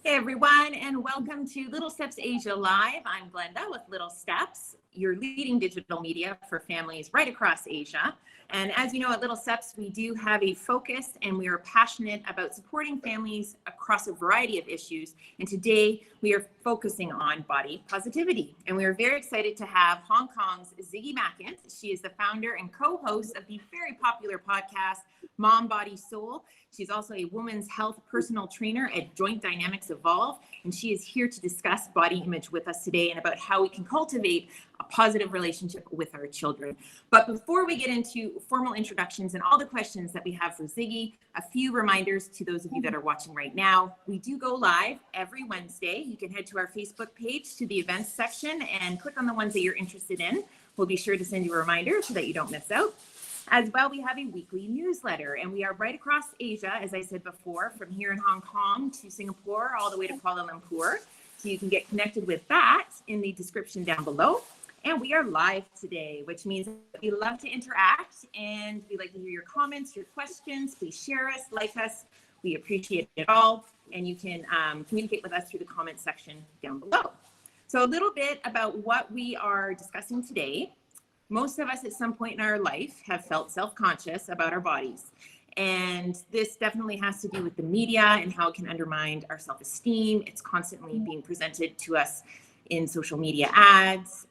Hey everyone, and welcome to Little Steps Asia Live. I'm Glenda with Little Steps, your leading digital media for families right across Asia. And as you know, at Little Steps, we do have a focus and we are passionate about supporting families across a variety of issues. And today we are focusing on body positivity. And we are very excited to have Hong Kong's Ziggy Mackant. She is the founder and co-host of the very popular podcast, Mom, Body, Soul. She's also a women's health personal trainer at Joint Dynamics Evolve, and she is here to discuss body image with us today and about how we can cultivate a positive relationship with our children. But before we get into formal introductions and all the questions that we have for Ziggy, a few reminders to those of you that are watching right now. We do go live every Wednesday. You can head to our Facebook page to the events section and click on the ones that you're interested in. We'll be sure to send you a reminder so that you don't miss out. As well, we have a weekly newsletter, and we are right across Asia, as I said before, from here in Hong Kong to Singapore, all the way to Kuala Lumpur. So you can get connected with that in the description down below. And we are live today, which means we love to interact and we like to hear your comments, your questions. Please share us, like us. We appreciate it all. And you can communicate with us through the comment section down below. So a little bit about what we are discussing today. Most of us at some point in our life have felt self-conscious about our bodies. And this definitely has to do with the media and how it can undermine our self-esteem. It's constantly being presented to us in social media ads,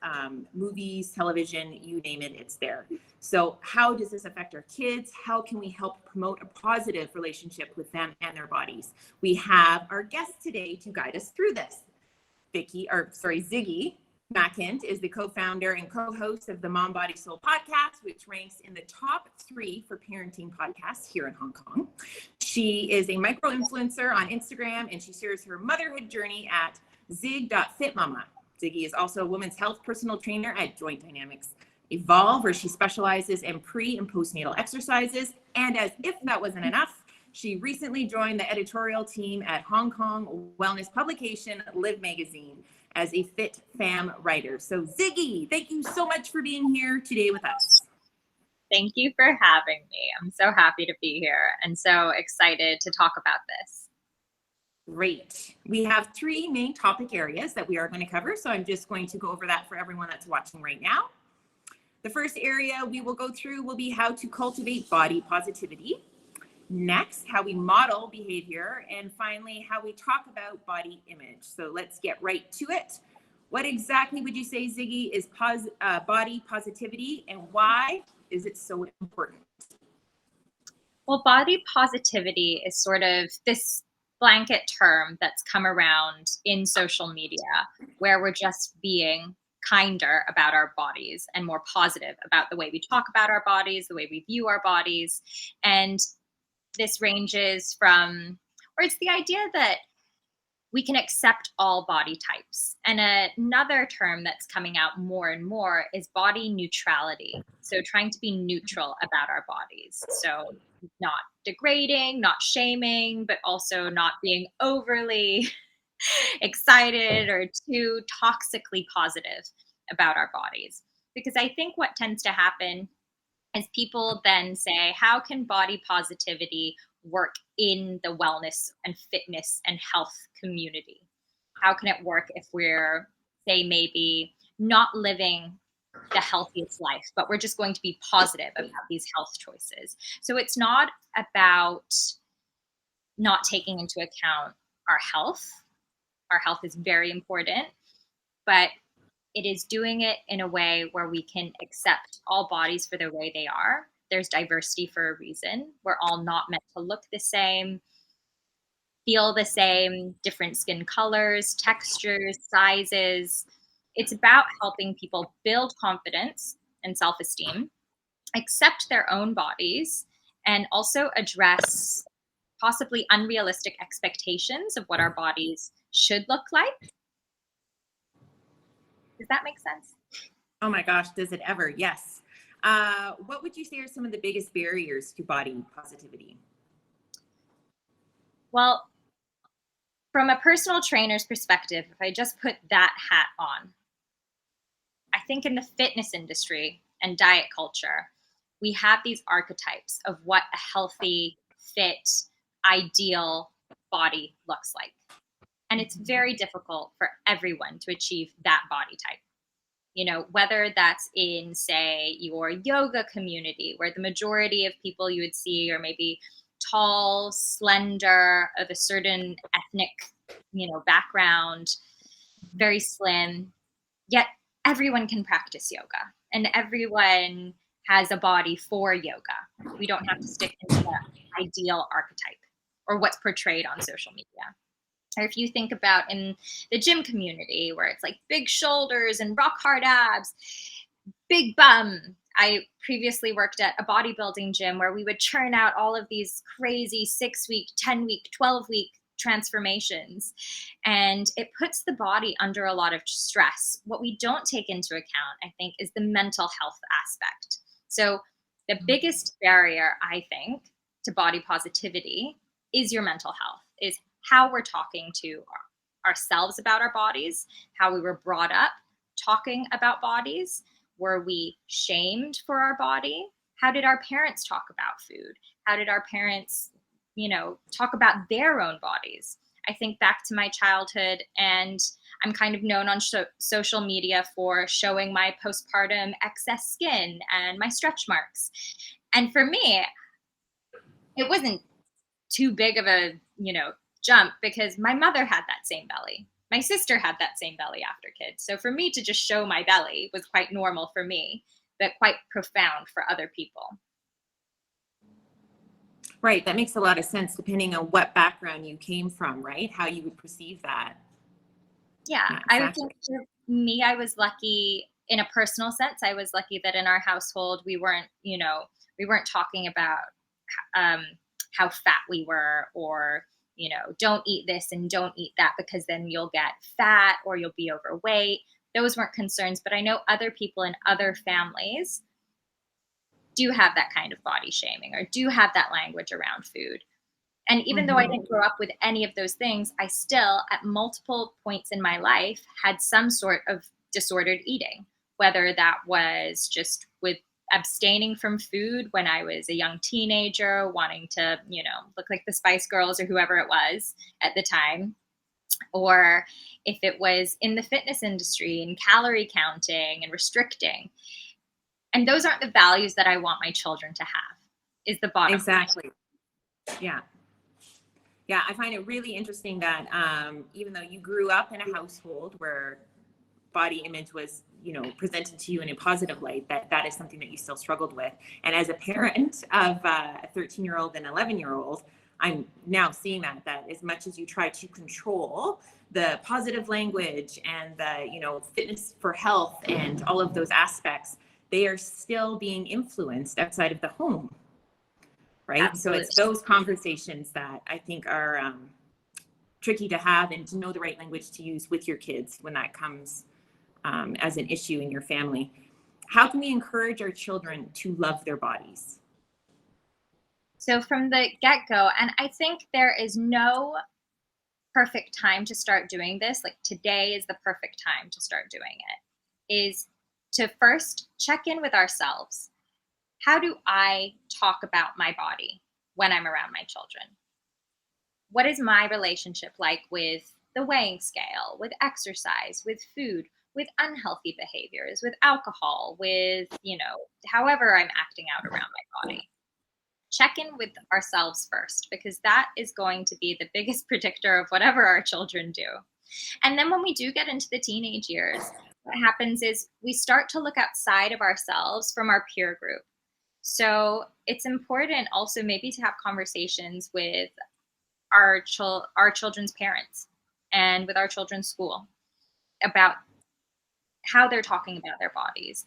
movies, television, you name it, it's there. So how does this affect our kids? How can we help promote a positive relationship with them and their bodies? We have our guest today to guide us through this. Ziggy Mackant is the co-founder and co-host of the Mom, Body, Soul podcast, which ranks in the top 3 for parenting podcasts here in Hong Kong. She is a micro-influencer on Instagram, and she shares her motherhood journey at zig.fitmama. Ziggy is also a women's health personal trainer at Joint Dynamics Evolve, where she specializes in pre- and postnatal exercises. And as if that wasn't enough, she recently joined the editorial team at Hong Kong wellness publication Live Magazine as a fit fam writer. So Ziggy, thank you so much for being here today with us. Thank you for having me. I'm so happy to be here and so excited to talk about this. Great. We have 3 main topic areas that we are going to cover. So I'm just going to go over that for everyone that's watching right now. The first area we will go through will be how to cultivate body positivity. Next, how we model behavior, and finally, how we talk about body image. So let's get right to it. What exactly would you say, Ziggy, is body positivity, and why is it so important? Well, body positivity is sort of this blanket term that's come around in social media where we're just being kinder about our bodies and more positive about the way we talk about our bodies, the way we view our bodies. And this ranges from, or it's the idea that we can accept all body types. And another term that's coming out more and more is body neutrality. So trying to be neutral about our bodies. So not degrading, not shaming, but also not being overly excited or too toxically positive about our bodies. Because I think what tends to happen is people then say, how can body positivity work in the wellness and fitness and health community? How can it work if we're, say, maybe not living the healthiest life, but we're just going to be positive about these health choices? So it's not about not taking into account our health. Our health is very important, but it is doing it in a way where we can accept all bodies for the way they are. There's diversity for a reason. We're all not meant to look the same, feel the same, different skin colors, textures, sizes. It's about helping people build confidence and self-esteem, accept their own bodies, and also address possibly unrealistic expectations of what our bodies should look like. Does that make sense? Oh my gosh, does it ever? Yes. What would you say are some of the biggest barriers to body positivity? Well, from a personal trainer's perspective, if I just put that hat on, I think in the fitness industry and diet culture, we have these archetypes of what a healthy, fit, ideal body looks like. And it's very difficult for everyone to achieve that body type. Whether that's in, say, your yoga community, where the majority of people you would see are maybe tall, slender, of a certain ethnic, background, very slim, yet everyone can practice yoga and everyone has a body for yoga. We don't have to stick into that ideal archetype or what's portrayed on social media. Or if you think about in the gym community where it's like big shoulders and rock hard abs, big bum. I previously worked at a bodybuilding gym where we would churn out all of these crazy 6-week, 10-week, 12-week transformations. And it puts the body under a lot of stress. What we don't take into account, I think, is the mental health aspect. So the biggest barrier, I think, to body positivity is your mental health, is how we're talking to ourselves about our bodies, how we were brought up talking about bodies. Were we shamed for our body? How did our parents talk about food? How did our parents, talk about their own bodies? I think back to my childhood, and I'm kind of known on social media for showing my postpartum excess skin and my stretch marks. And for me, it wasn't too big of a, jump because my mother had that same belly. My sister had that same belly after kids. So for me to just show my belly was quite normal for me, but quite profound for other people. Right. That makes a lot of sense depending on what background you came from, right? How you would perceive that. Yeah, Yeah, I would exactly. think for me, I was lucky in a personal sense. I was lucky that in our household, we weren't talking about um, how fat we were, or, don't eat this and don't eat that because then you'll get fat or you'll be overweight. Those weren't concerns, but I know other people in other families do have that kind of body shaming or do have that language around food. And even though I didn't grow up with any of those things, I still, at multiple points in my life, had some sort of disordered eating, whether that was just with abstaining from food when I was a young teenager, wanting to, look like the Spice Girls or whoever it was at the time, or if it was in the fitness industry and calorie counting and restricting. And those aren't the values that I want my children to have, is the bottom line. Exactly. Yeah. Yeah, I find it really interesting that even though you grew up in a household where body image was, presented to you in a positive light, that is something that you still struggled with. And as a parent of a 13-year-old and 11-year-old, I'm now seeing that as much as you try to control the positive language and the, fitness for health and all of those aspects, they are still being influenced outside of the home. Right. Absolutely. So it's those conversations that I think are tricky to have, and to know the right language to use with your kids when that comes as an issue in your family. How can we encourage our children to love their bodies? So from the get-go, and I think there is no perfect time to start doing this, like today is the perfect time to start doing it, is to first check in with ourselves. How do I talk about my body when I'm around my children? What is my relationship like with the weighing scale, with exercise, with food, with unhealthy behaviors, with alcohol, with, however I'm acting out around my body? Check in with ourselves first, because that is going to be the biggest predictor of whatever our children do. And then when we do get into the teenage years, what happens is we start to look outside of ourselves from our peer group. So it's important also maybe to have conversations with our children's parents and with our children's school about how they're talking about their bodies.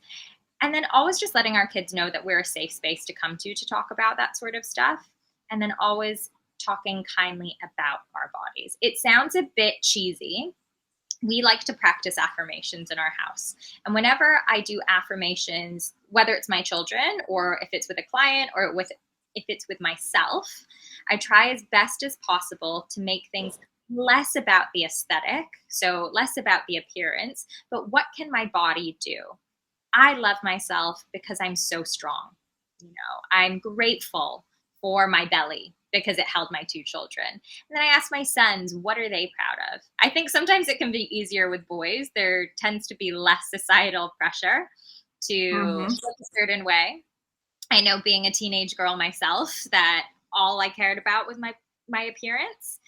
And then always just letting our kids know that we're a safe space to come to talk about that sort of stuff. And then always talking kindly about our bodies. It sounds a bit cheesy. We like to practice affirmations in our house. And whenever I do affirmations, whether it's my children or if it's with a client or if it's with myself, I try as best as possible to make things less about the aesthetic, so less about the appearance, but what can my body do? I love myself because I'm so strong. I'm grateful for my belly. because it held my two children. And then I asked my sons, what are they proud of? I think sometimes it can be easier with boys. There tends to be less societal pressure to look a certain way. I know, being a teenage girl myself, that all I cared about was my appearance.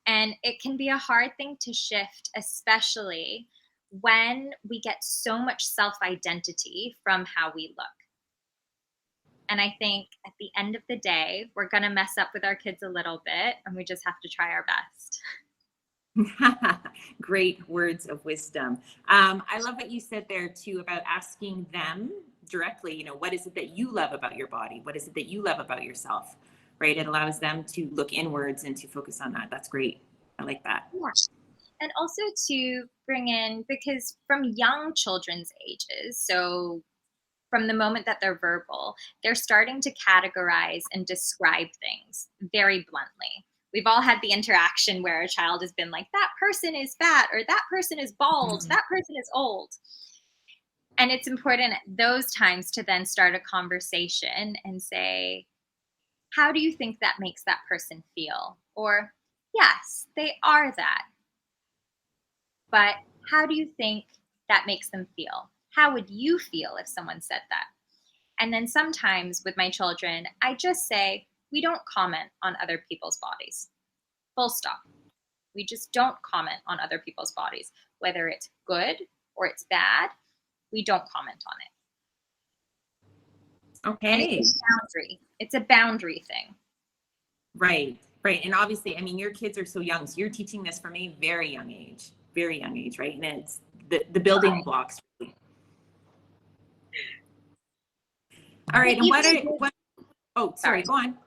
And it can be a hard thing to shift, especially when we get so much self-identity from how we look. And I think at the end of the day, we're going to mess up with our kids a little bit, and we just have to try our best. Great words of wisdom. I love what you said there too about asking them directly, you know, what is it that you love about your body? What is it that you love about yourself? Right? It allows them to look inwards and to focus on that. That's great. I like that. Yeah. And also to bring in, because from young children's ages, so from the moment that they're verbal, they're starting to categorize and describe things very bluntly. We've all had the interaction where a child has been like, that person is fat, or that person is bald, that person is old. And it's important at those times to then start a conversation and say, how do you think that makes that person feel? Or, yes, they are that. But how do you think that makes them feel? How would you feel if someone said that? And then sometimes with my children, I just say, we don't comment on other people's bodies. Full stop. We just don't comment on other people's bodies. Whether it's good or it's bad, we don't comment on it. Okay. And it's a boundary. It's a boundary thing. Right. Right. And obviously, I mean, your kids are so young. So you're teaching this from a very young age, right? And it's the building blocks. All right. And oh, sorry, go on.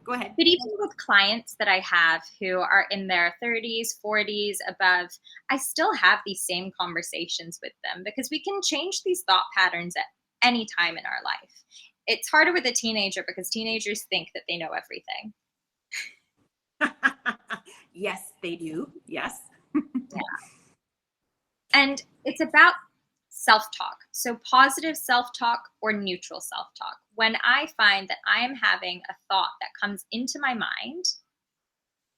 Go ahead. But even with clients that I have who are in their 30s, 40s, above, I still have these same conversations with them, because we can change these thought patterns at any time in our life. It's harder with a teenager because teenagers think that they know everything. Yes, they do. Yes. Yeah. And it's about self-talk. So positive self-talk or neutral self-talk. When I find that I am having a thought that comes into my mind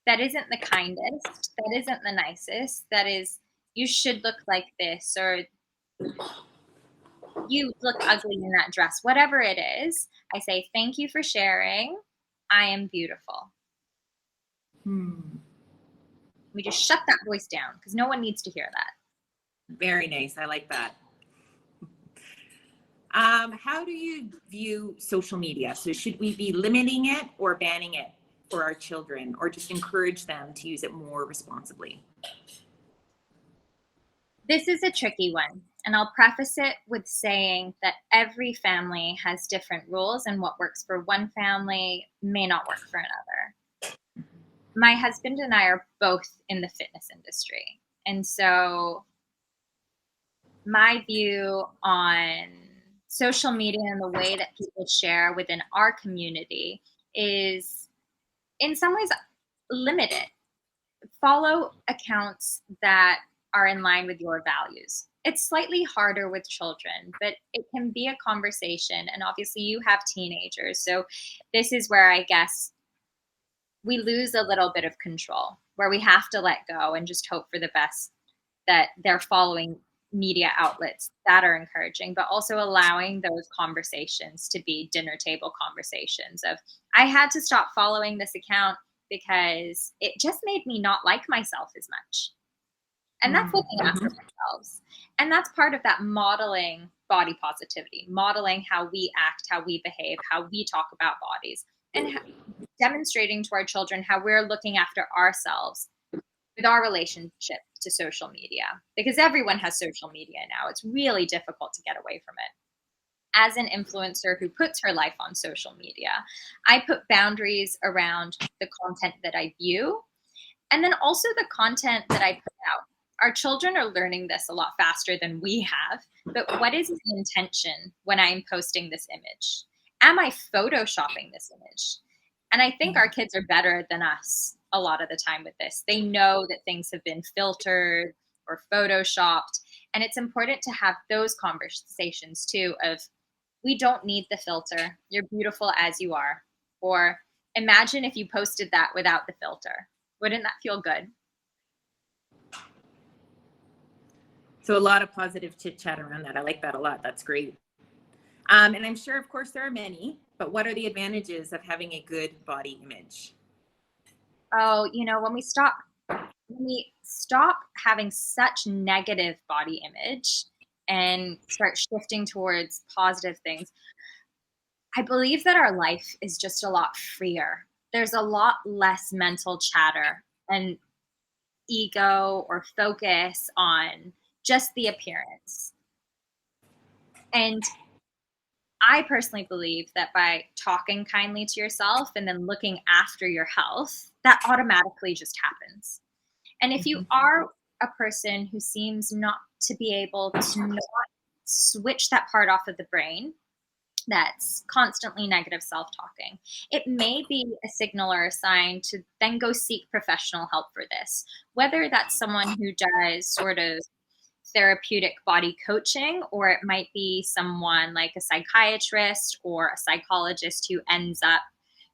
that isn't the kindest, that isn't the nicest, that is, you should look like this, or you look ugly in that dress, whatever it is, I say, thank you for sharing. I am beautiful. We just shut that voice down, because no one needs to hear that. Very nice. I like that. How do you view social media? So should we be limiting it or banning it for our children, or just encourage them to use it more responsibly? This is a tricky one, and I'll preface it with saying that every family has different rules, and what works for one family may not work for another. My husband and I are both in the fitness industry, and so my view on social media and the way that people share within our community is, in some ways, limited. Follow accounts that are in line with your values. It's slightly harder with children, but it can be a conversation. And obviously you have teenagers. So this is where I guess we lose a little bit of control, where we have to let go and just hope for the best, that they're following media outlets that are encouraging, but also allowing those conversations to be dinner table conversations of, I had to stop following this account because it just made me not like myself as much. And that's looking after ourselves. And that's part of that modeling body positivity, modeling how we act, how we behave, how we talk about bodies, and demonstrating to our children how we're looking after ourselves with our relationship to social media, because everyone has social media now. It's really difficult to get away from it. As an influencer who puts her life on social media, I put boundaries around the content that I view, and then also the content that I put out. Our children are learning this a lot faster than we have, but what is the intention when I'm posting this image? Am I photoshopping this image? And I think our kids are better than us a lot of the time with this. They know that things have been filtered or photoshopped. And it's important to have those conversations too of, we don't need the filter. You're beautiful as you are. Or Imagine if you posted that without the filter. Wouldn't that feel good? So a lot of positive chit chat around that. I like that a lot. That's great. And I'm sure, of course, there are many, but what are the advantages of having a good body image? Oh, when we stop having such negative body image and start shifting towards positive things, I believe that our life is just a lot freer. There's a lot less mental chatter and ego or focus on just the appearance. And I personally believe that by talking kindly to yourself and then looking after your health, that automatically just happens. And if you are a person who seems not to be able to not switch that part off of the brain that's constantly negative self-talking, it may be a signal or a sign to then go seek professional help for this. Whether that's someone who does sort of therapeutic body coaching, or it might be someone like a psychiatrist or a psychologist who ends up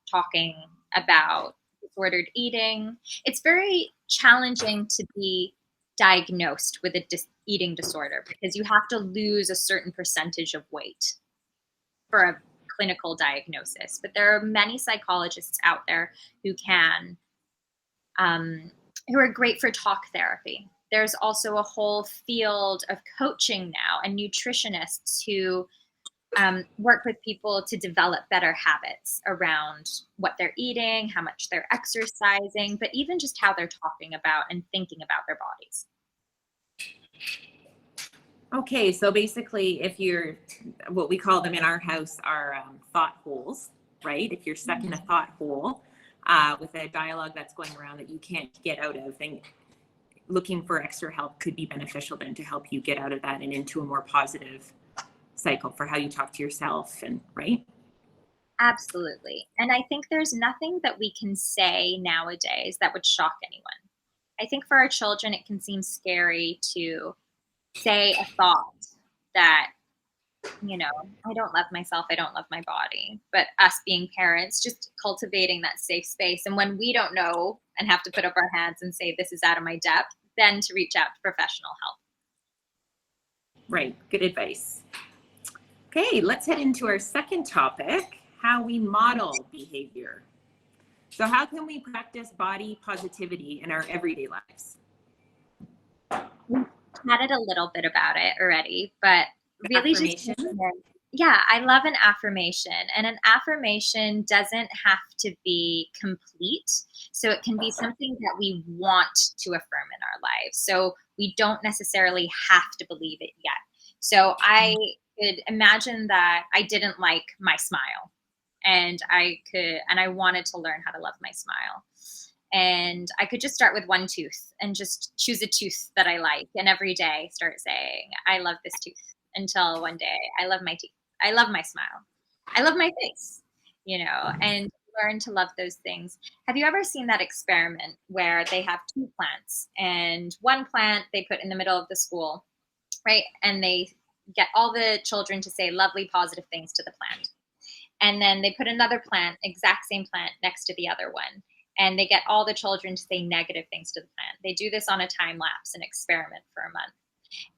talking about disordered eating. It's very challenging to be diagnosed with a eating disorder because you have to lose a certain percentage of weight for a clinical diagnosis. But there are many psychologists out there who can, who are great for talk therapy. There's also a whole field of coaching now and nutritionists who work with people to develop better habits around what they're eating, how much they're exercising, but even just how they're talking about and thinking about their bodies. Okay, so basically, if you're, what we call them in our house are thought holes, right? If you're stuck in a thought hole with a dialogue that's going around that you can't get out of, then looking for extra help could be beneficial then to help you get out of that and into a more positive cycle for how you talk to yourself, and right? Absolutely. And I think there's nothing that we can say nowadays that would shock anyone. I think for our children, it can seem scary to say a thought that, I don't love myself, I don't love my body. But us being parents, just cultivating that safe space. And when we don't know and have to put up our hands and say, this is out of my depth, then to reach out to professional help. Right, good advice. Okay, let's head into our second topic, how we model behavior. So how can we practice body positivity in our everyday lives? We chatted a little bit about it already, but really just, yeah, I love an affirmation. And an affirmation doesn't have to be complete. So it can be something that we want to affirm in our lives. So we don't necessarily have to believe it yet. So I could imagine that I didn't like my smile, and I wanted to learn how to love my smile. And I could just start with one tooth and just choose a tooth that I like. And every day start saying, I love this tooth, until one day, I love my teeth. I love my smile. I love my face, and learn to love those things. Have you ever seen that experiment where they have two plants, and one plant they put in the middle of the school, right? And they get all the children to say lovely, positive things to the plant. And then they put another plant, exact same plant, next to the other one. And they get all the children to say negative things to the plant. They do this on a time lapse, an experiment for a month.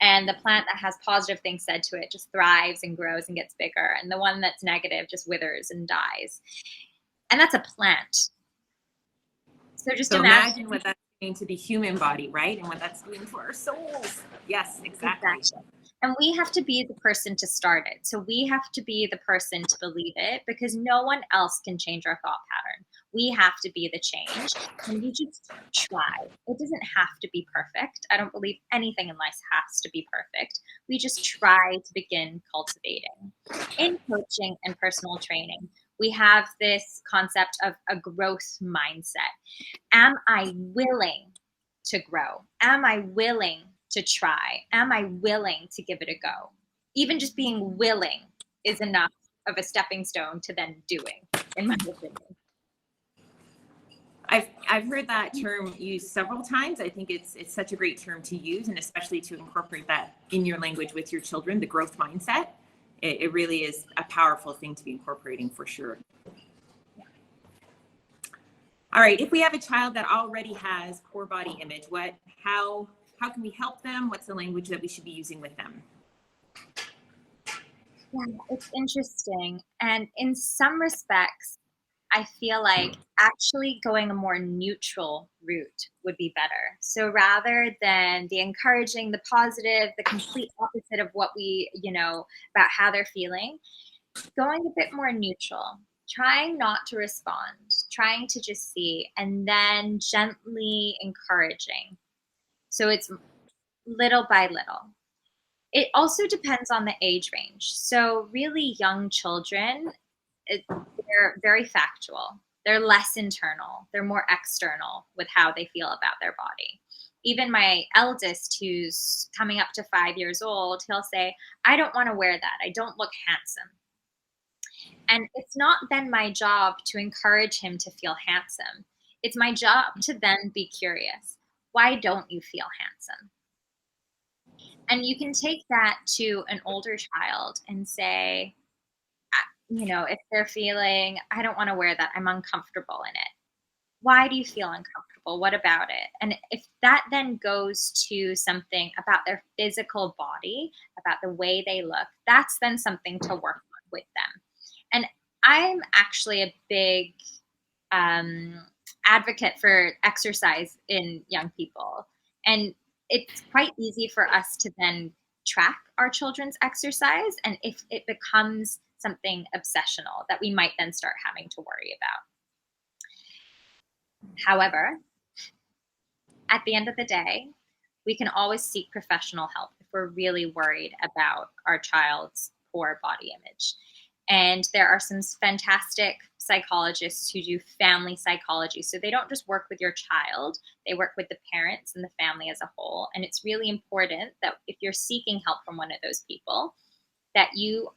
And the plant that has positive things said to it just thrives and grows and gets bigger. And the one that's negative just withers and dies. And that's a plant. So just imagine what that's doing to the human body, right? And what that's doing for our souls. Yes, exactly. And we have to be the person to start it. So we have to be the person to believe it, because no one else can change our thought pattern. We have to be the change, and we just try. It doesn't have to be perfect. I don't believe anything in life has to be perfect. We just try to begin cultivating. In coaching and personal training, we have this concept of a growth mindset. Am I willing to grow? Am I willing to try? Am I willing to give it a go? Even just being willing is enough of a stepping stone to then doing, in my opinion. I've heard that term used several times. I think it's such a great term to use, and especially to incorporate that in your language with your children, the growth mindset. It really is a powerful thing to be incorporating, for sure. All right, if we have a child that already has poor body image, how can we help them? What's the language that we should be using with them? Yeah, it's interesting. And in some respects, I feel like actually going a more neutral route would be better. So rather than the encouraging, the positive, the complete opposite of what about how they're feeling, going a bit more neutral, trying not to respond, trying to just see, and then gently encouraging. So it's little by little. It also depends on the age range. So really young children, they're very factual. They're less internal. They're more external with how they feel about their body. Even my eldest, who's coming up to 5 years old, he'll say, I don't want to wear that. I don't look handsome. And it's not then my job to encourage him to feel handsome. It's my job to then be curious. Why don't you feel handsome? And you can take that to an older child and say, if they're feeling, I don't want to wear that, I'm uncomfortable in it. Why do you feel uncomfortable? What about it? And if that then goes to something about their physical body, about the way they look, that's then something to work on with them. And I'm actually a big advocate for exercise in young people. And it's quite easy for us to then track our children's exercise. And if it becomes something obsessional, that we might then start having to worry about. However, at the end of the day, we can always seek professional help if we're really worried about our child's poor body image. And there are some fantastic psychologists who do family psychology. So they don't just work with your child, they work with the parents and the family as a whole. And it's really important that if you're seeking help from one of those people, that you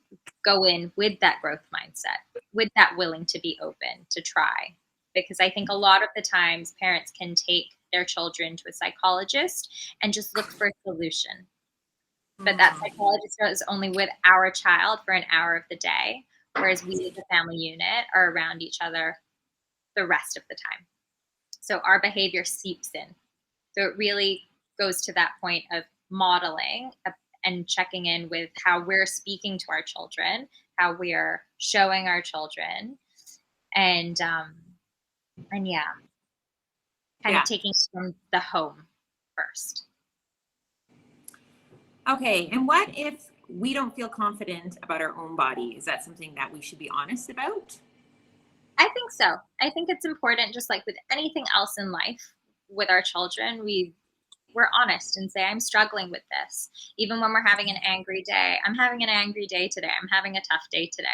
go in with that growth mindset, with that willing to be open to try. Because I think a lot of the times parents can take their children to a psychologist and just look for a solution. But that psychologist is only with our child for an hour of the day, whereas we as a family unit are around each other the rest of the time. So our behavior seeps in. So it really goes to that point of modeling and checking in with how we're speaking to our children, how we're showing our children, and yeah, kind of taking from the home first. Okay, and what if we don't feel confident about our own body? Is that something that we should be honest about? I think so. I think it's important, just like with anything else in life, with our children, we're honest and say, I'm struggling with this. Even when we're having an angry day, I'm having an angry day today. I'm having a tough day today.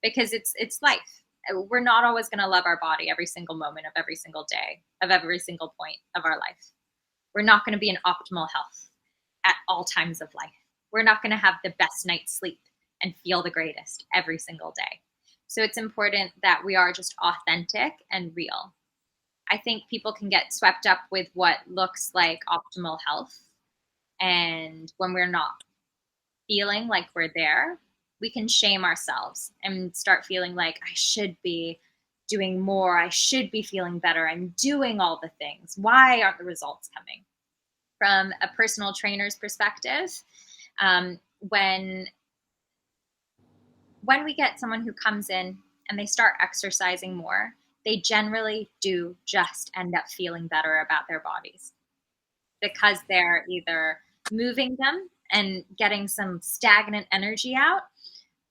Because it's life. We're not always going to love our body every single moment of every single day, of every single point of our life. We're not going to be in optimal health at all times of life. We're not going to have the best night's sleep and feel the greatest every single day. So it's important that we are just authentic and real. I think people can get swept up with what looks like optimal health. And when we're not feeling like we're there, we can shame ourselves and start feeling like I should be doing more. I should be feeling better. I'm doing all the things. Why aren't the results coming? From a personal trainer's perspective, when we get someone who comes in and they start exercising more, they generally do just end up feeling better about their bodies because they're either moving them and getting some stagnant energy out,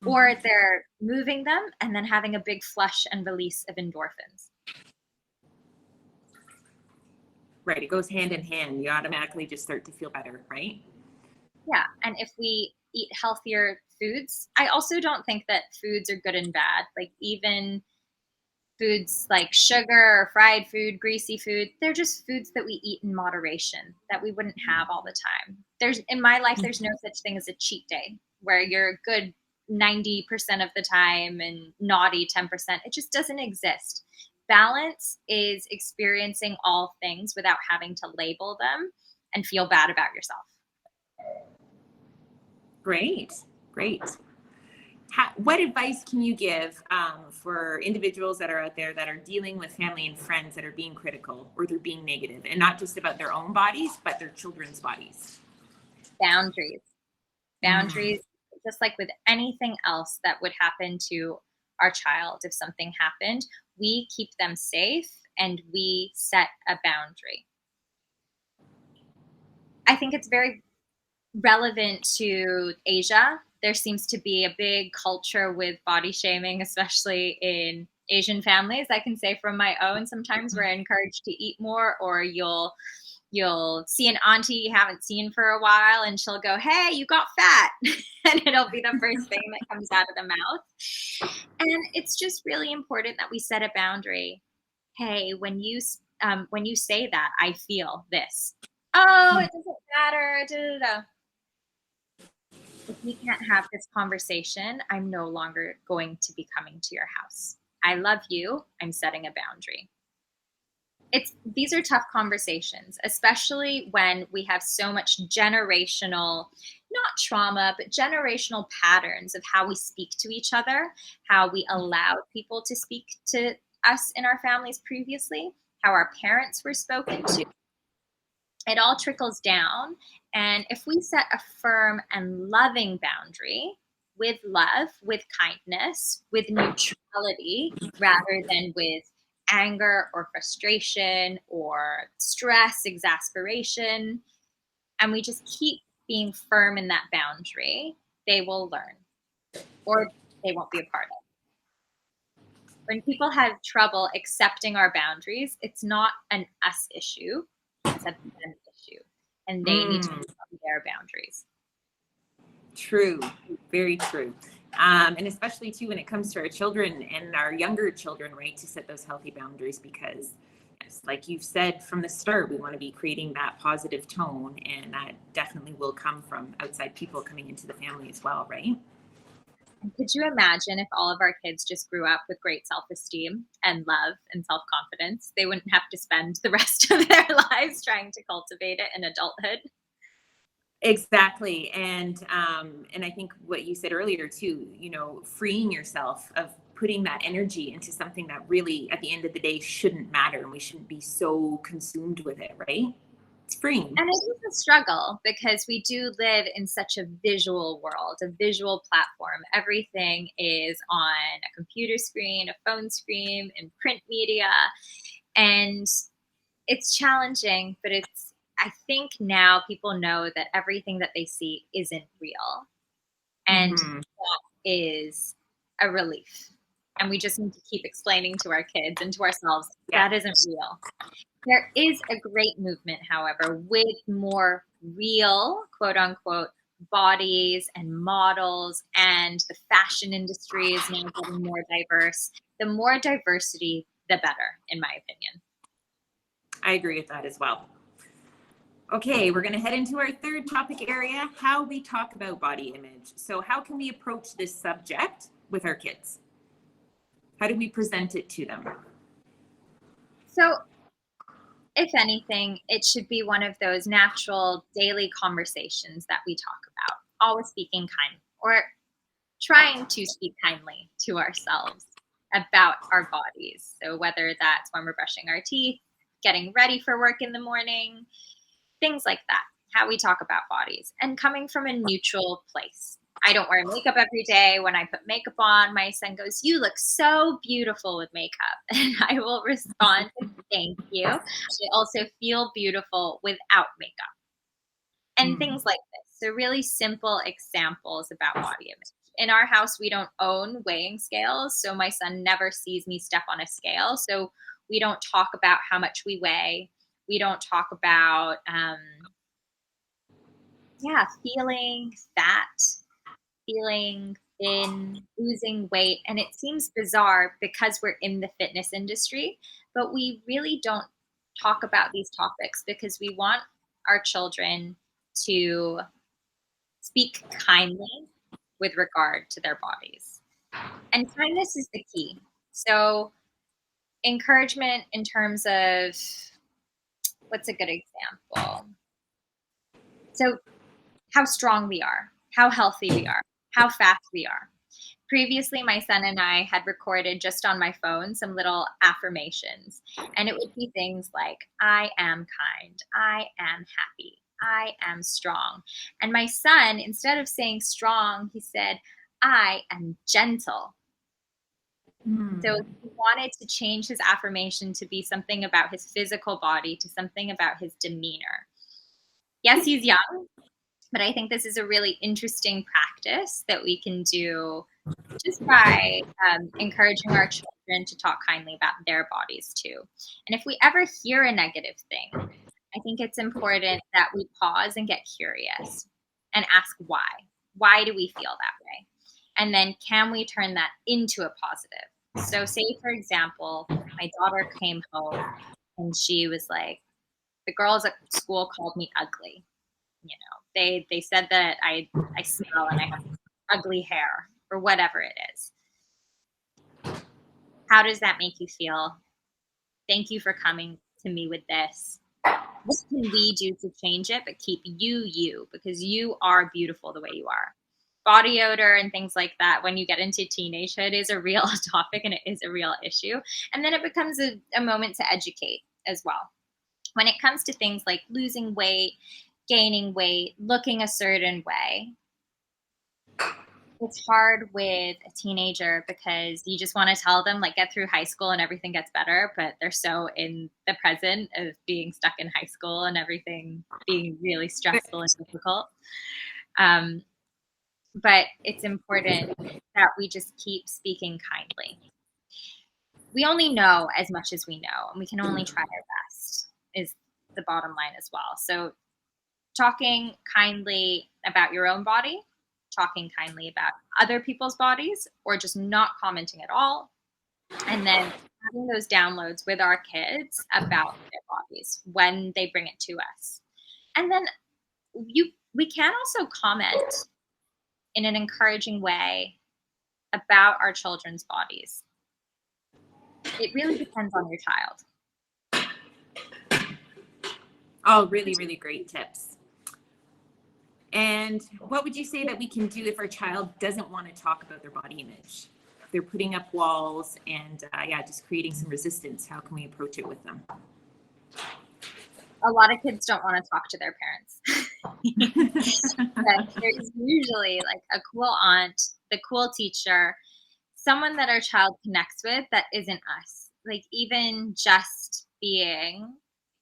or they're moving them and then having a big flush and release of endorphins. Right, it goes hand in hand. You automatically just start to feel better, right? Yeah, and if we eat healthier foods, I also don't think that foods are good and bad. Like even foods like sugar or fried food, greasy food, they're just foods that we eat in moderation that we wouldn't have all the time. In my life, there's no such thing as a cheat day where you're good 90% of the time and naughty 10%. It just doesn't exist. Balance is experiencing all things without having to label them and feel bad about yourself. Great, great. what advice can you give for individuals that are out there that are dealing with family and friends that are being critical or they're being negative, and not just about their own bodies, but their children's bodies? Boundaries. Mm. Boundaries, just like with anything else that would happen to our child, if something happened, we keep them safe and we set a boundary. I think it's very relevant to Asia. There seems to be a big culture with body shaming, especially in Asian families. I can say from my own, sometimes we're encouraged to eat more, or you'll see an auntie you haven't seen for a while and she'll go, "Hey, you got fat." And it'll be the first thing that comes out of the mouth. And it's just really important that we set a boundary. Hey, when you say that, I feel this. Oh, it doesn't matter. Da, da, da. If we can't have this conversation, I'm no longer going to be coming to your house. I love you. I'm setting a boundary. These are tough conversations, especially when we have so much generational, not trauma, but generational patterns of how we speak to each other, how we allowed people to speak to us in our families previously, how our parents were spoken to. It all trickles down. And if we set a firm and loving boundary with love, with kindness, with neutrality, rather than with anger or frustration or stress, exasperation, and we just keep being firm in that boundary, they will learn or they won't be a part of. When people have trouble accepting our boundaries, it's not an us issue, it's a them issue. And they need to know their boundaries. True, very true. And especially too when it comes to our children and our younger children, right, to set those healthy boundaries, because yes, like you've said from the start, we want to be creating that positive tone, and that definitely will come from outside people coming into the family as well, right? And could you imagine if all of our kids just grew up with great self-esteem and love and self-confidence? They wouldn't have to spend the rest of their lives trying to cultivate it in adulthood. Exactly. And I think what you said earlier too, freeing yourself of putting that energy into something that really at the end of the day shouldn't matter, and we shouldn't be so consumed with it, right? It's freeing. And it is a struggle because we do live in such a visual world, a visual platform. Everything is on a computer screen, a phone screen, in print media. And it's challenging, but I think now people know that everything that they see isn't real. And that is a relief. And we just need to keep explaining to our kids and to ourselves that isn't real. There is a great movement, however, with more real, quote unquote, bodies and models, and the fashion industry is now getting more diverse. The more diversity, the better, in my opinion. I agree with that as well. Okay, we're going to head into our third topic area, how we talk about body image. So how can we approach this subject with our kids? How do we present it to them? So if anything, it should be one of those natural daily conversations that we talk about, always speaking kindly or trying to speak kindly to ourselves about our bodies. So whether that's when we're brushing our teeth, getting ready for work in the morning, things like that, how we talk about bodies, and coming from a neutral place. I don't wear makeup every day. When I put makeup on, my son goes, "You look so beautiful with makeup." And I will respond, "Thank you. I also feel beautiful without makeup." And things like this. So really simple examples about body image. In our house, we don't own weighing scales, so my son never sees me step on a scale. So we don't talk about how much we weigh. We don't talk about, feeling fat, feeling thin, losing weight. And it seems bizarre because we're in the fitness industry, but we really don't talk about these topics because we want our children to speak kindly with regard to their bodies. And kindness is the key. So encouragement in terms of, what's a good example? So how strong we are, how healthy we are, how fast we are. previously my son and I had recorded just on my phone some little affirmations, and it would be things like, I am kind, I am happy, I am strong. And my son, instead of saying strong, he said, I am gentle. So Hmm. he wanted to change his affirmation to be something about his physical body, to something about his demeanor. Yes, he's young, but I think this is a really interesting practice that we can do just by encouraging our children to talk kindly about their bodies too. And if we ever hear a negative thing, I think it's important that we pause and get curious and ask why. Why do we feel that way? And then can we turn that into a positive? So say, for example, my daughter came home and she was like, the girls at school called me ugly. You know, they said that I smell and I have ugly hair or whatever it is. How does that make you feel? Thank you for coming to me with this. What can we do to change it but keep you you, because you are beautiful the way you are? Body odor and things like that, when you get into teenagehood, is a real topic and it is a real issue. And then it becomes a moment to educate as well. When it comes to things like losing weight, gaining weight, looking a certain way, it's hard with a teenager because you just want to tell them, like, get through high school and everything gets better, but they're so in the present of being stuck in high school and everything being really stressful and difficult. But it's important that we just keep speaking kindly. We only know as much as we know, and we can only try our best, is the bottom line as well. So talking kindly about your own body, talking kindly about other people's bodies, or just not commenting at all, and then having those downloads with our kids about their bodies when they bring it to us. And then we can also comment in an encouraging way about our children's bodies. It really depends on your child. All really, really great tips. And what would you say that we can do if our child doesn't want to talk about their body image? If they're putting up walls and just creating some resistance, how can we approach it with them? A lot of kids don't want to talk to their parents. But there's usually like a cool aunt, the cool teacher, someone that our child connects with that isn't us. Like, even just being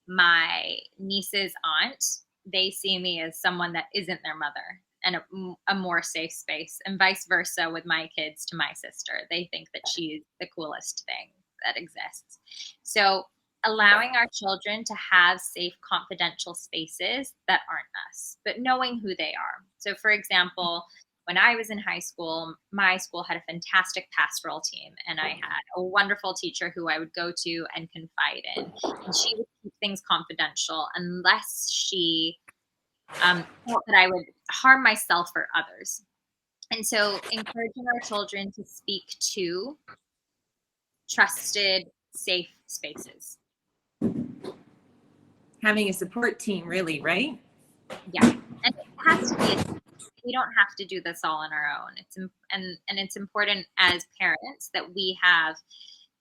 my niece's aunt, they see me as someone that isn't their mother, and a more safe space, and vice versa with my kids to my sister. They think that she's the coolest thing that exists. So allowing our children to have safe, confidential spaces that aren't us, but knowing who they are. So for example, when I was in high school, my school had a fantastic pastoral team, and I had a wonderful teacher who I would go to and confide in. And she would keep things confidential unless she felt that I would harm myself or others. And so encouraging our children to speak to trusted, safe spaces. Having a support team, really, right? Yeah. And it has to be we don't have to do this all on our own. It's important as parents that we have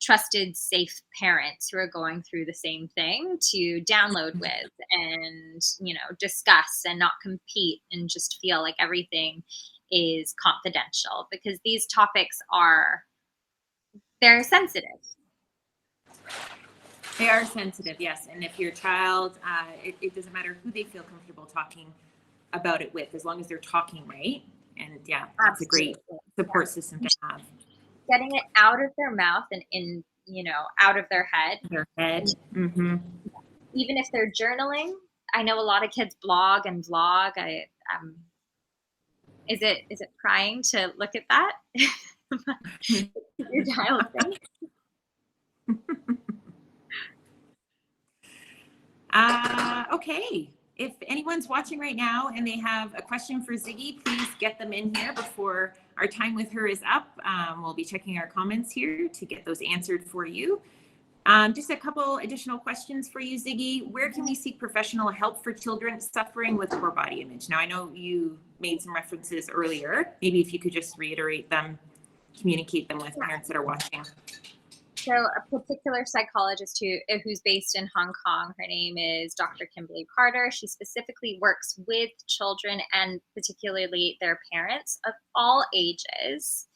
trusted, safe parents who are going through the same thing to download with and, discuss and not compete and just feel like everything is confidential, because these topics they're sensitive. They are sensitive, yes. And if your child, it doesn't matter who they feel comfortable talking about it with, as long as they're talking right. And that's a great support system to have. Getting it out of their mouth and out of their head. Mm-hmm. Even if they're journaling, I know a lot of kids blog and vlog. Is it prying to look at that? Your child thing. Okay. If anyone's watching right now and they have a question for Ziggy, please get them in here before our time with her is up. We'll be checking our comments here to get those answered for you. Just a couple additional questions for you, Ziggy. Where can we seek professional help for children suffering with poor body image? Now, I know you made some references earlier. Maybe if you could just reiterate them communicate them with parents that are watching? So a particular psychologist who's based in Hong Kong, her name is Dr. Kimberly Carter. She specifically works with children and particularly their parents of all ages.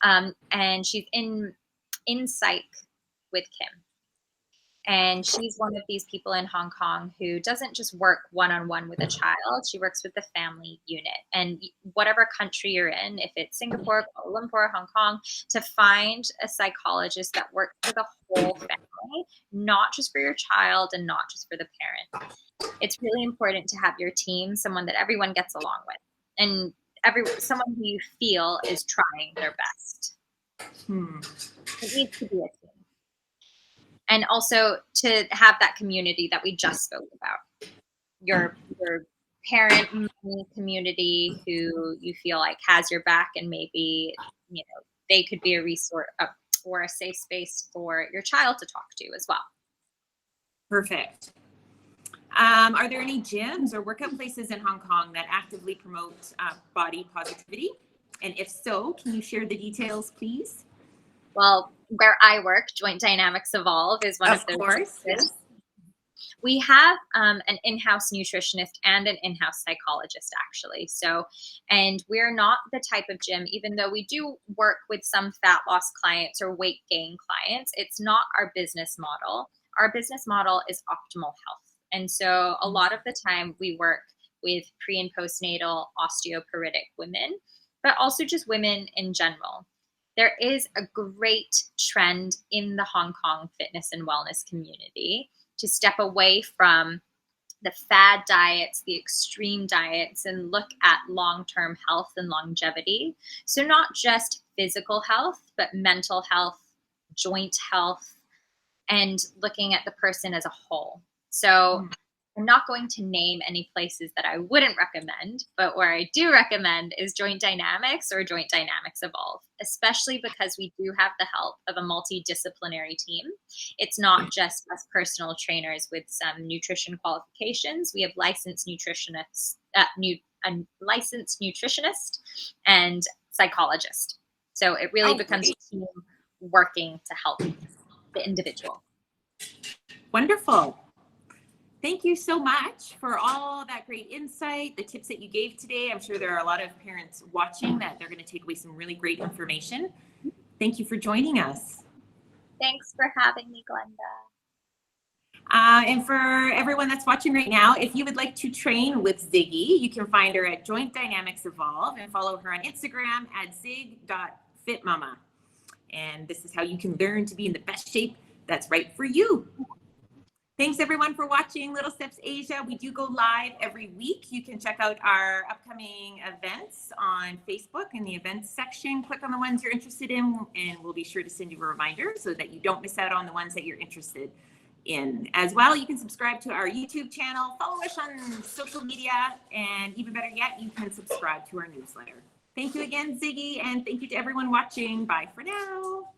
And she's in Psych with Kim. And she's one of these people in Hong Kong who doesn't just work one-on-one with a child. She works with the family unit. And whatever country you're in, if it's Singapore, Kuala Lumpur, Hong Kong, to find a psychologist that works for the whole family, not just for your child and not just for the parent. It's really important to have your team, someone that everyone gets along with, and someone who you feel is trying their best. It needs to be a team. And also to have that community that we just spoke about. Your parent community who you feel like has your back, and maybe, they could be a resource or a safe space for your child to talk to as well. Perfect. Are there any gyms or workout places in Hong Kong that actively promote body positivity? And if so, can you share the details, please? Well, where I work, Joint Dynamics Evolve is one of those. Of course, yes. We have an in-house nutritionist and an in-house psychologist, actually. So, and we're not the type of gym, even though we do work with some fat loss clients or weight gain clients, it's not our business model. Our business model is optimal health. And so a lot of the time we work with pre and postnatal osteoporotic women, but also just women in general. There is a great trend in the Hong Kong fitness and wellness community to step away from the fad diets, the extreme diets, and look at long-term health and longevity. So not just physical health, but mental health, joint health, and looking at the person as a whole. So I'm not going to name any places that I wouldn't recommend, but where I do recommend is Joint Dynamics or Joint Dynamics Evolve, especially because we do have the help of a multidisciplinary team. It's not just us personal trainers with some nutrition qualifications. We have licensed nutritionists, a licensed nutritionist and psychologist. So it really becomes a team working to help the individual. Wonderful. Thank you so much for all that great insight, the tips that you gave today. I'm sure there are a lot of parents watching that they're going to take away some really great information. Thank you for joining us. Thanks for having me, Glenda. And for everyone that's watching right now, if you would like to train with Ziggy, you can find her at Joint Dynamics Evolve and follow her on Instagram at zig.fitmama. And this is how you can learn to be in the best shape that's right for you. Thanks everyone for watching Little Steps Asia. We do go live every week. You can check out our upcoming events on Facebook in the events section. Click on the ones you're interested in, and we'll be sure to send you a reminder so that you don't miss out on the ones that you're interested in. As well, you can subscribe to our YouTube channel, follow us on social media, and even better yet, you can subscribe to our newsletter. Thank you again, Ziggy, and thank you to everyone watching. Bye for now.